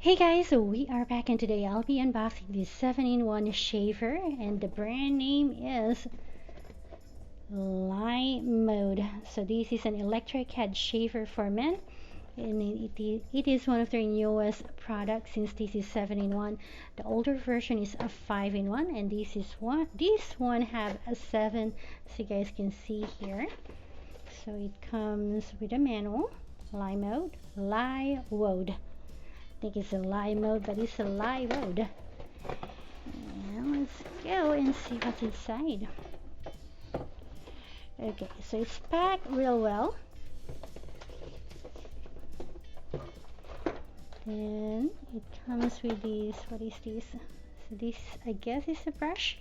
Hey guys, so we are back, and today I'll be unboxing this 7-in-1 shaver, and the brand name is Lighwode. So this is an electric head shaver for men, and it is one of their newest products since this is 7-in-1. The older version is a 5-in-1, and this one have a 7, so you guys can see here. So it comes with a manual. Lighwode. I think it's a Lighwode, but it's a Lighwode. Now let's go and see what's inside. Okay, so it's packed real well. Then it comes with this. What is this? So this, I guess, is a brush.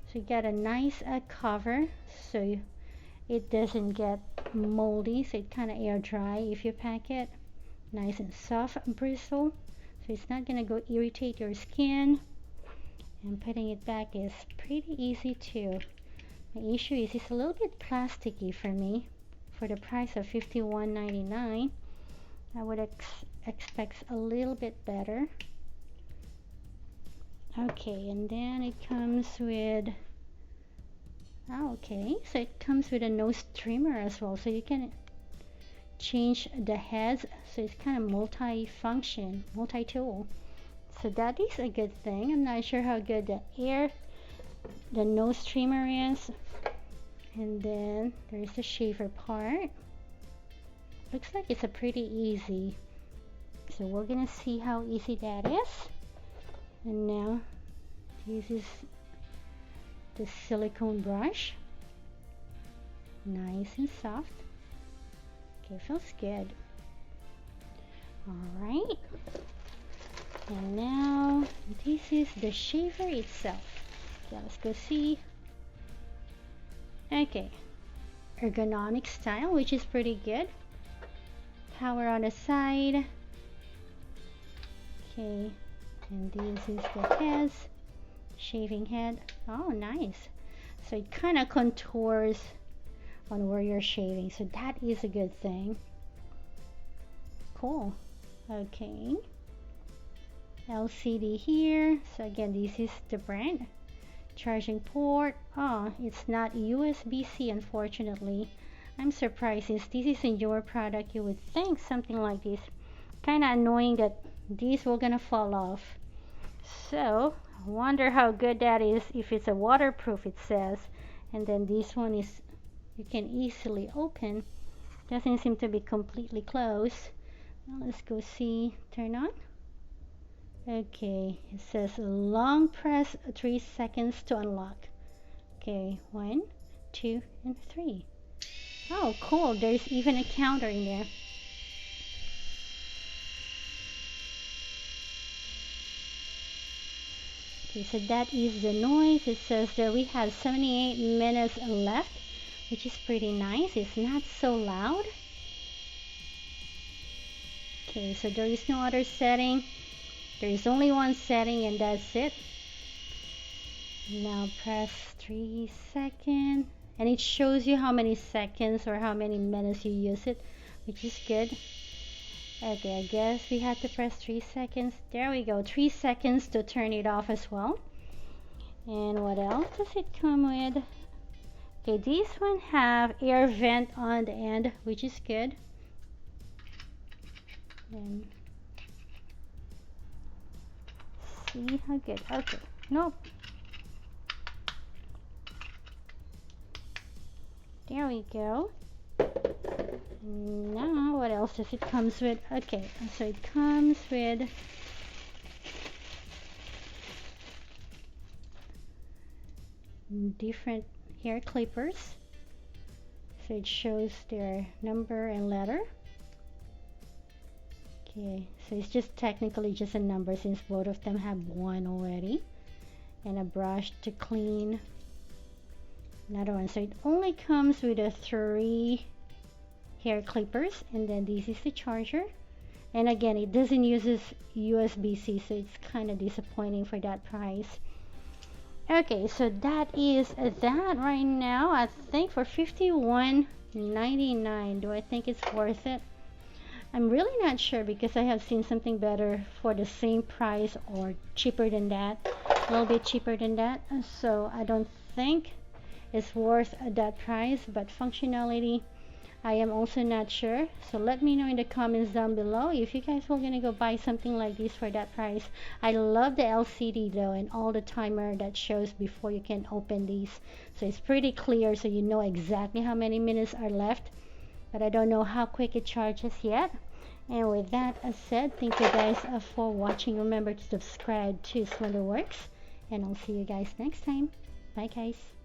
So you got a nice cover, so it doesn't get moldy. So it kind of air dry if you pack it. Nice and soft bristle, so it's not gonna go irritate your skin, and putting it back is pretty easy too. My issue is it's a little bit plasticky for me. For the price of $51.99, I would expect a little bit better. Okay, and then it comes with so it comes with a nose trimmer as well, so you can change the heads, so it's kind of multi-function, multi-tool, so that is a good thing. I'm not sure how good the nose trimmer is. And then there's the shaver part. Looks like it's a pretty easy, so we're gonna see how easy that is. And now this is the silicone brush, nice and soft. It feels good. Alright, and now this is the shaver itself. Okay, let's go see. Okay, ergonomic style, which is pretty good. Power on the side. Okay, and this is the head, shaving head. Oh, nice. So it kind of contours on where you're shaving, so that is a good thing. Cool. Okay, LCD here. So again, this is the brand. Charging port. Oh, it's not USB-C, unfortunately. I'm surprised, since this is a newer product. You would think something like this. Kind of annoying that these were gonna fall off. So I wonder how good that is. If it's a waterproof, it says, and then this one is, you can easily open. Doesn't seem to be completely closed. Now let's go see. Turn on. Okay, it says long press 3 seconds to unlock. Okay, 1, 2, and 3. Oh, cool. There's even a counter in there. Okay, so that is the noise. It says that we have 78 minutes left, which is pretty nice. It's not so loud. Okay, so there is no other setting. There is only one setting, and that's it. Now press 3 seconds, and it shows you how many seconds or how many minutes you use it, which is good. Okay, I guess we had to press 3 seconds. There we go, 3 seconds to turn it off as well. And what else does it come with? Okay, this one have air vent on the end, which is good. And see how good. Okay, nope. There we go. Now what else does it comes with? Okay, so it comes with different hair clippers. So it shows their number and letter. Okay, so it's just technically just a number, since both of them have one already. And a brush to clean. Another one. So it only comes with a 3 hair clippers, and then this is the charger. And again, it doesn't use USB-C, so it's kind of disappointing for that price. Okay, so that is that right now. I think for $51.99, do I think it's worth it? I'm really not sure because I have seen something better for the same price or cheaper than that, a little bit cheaper than that. So I don't think it's worth that price, but functionality, I am also not sure. So let me know in the comments down below if you guys were gonna go buy something like this for that price. I love the LCD though, and all the timer that shows before you can open these. So it's pretty clear, so you know exactly how many minutes are left. But I don't know how quick it charges yet. And with that said, thank you guys for watching. Remember to subscribe to SlunderWorks, and I'll see you guys next time. Bye guys.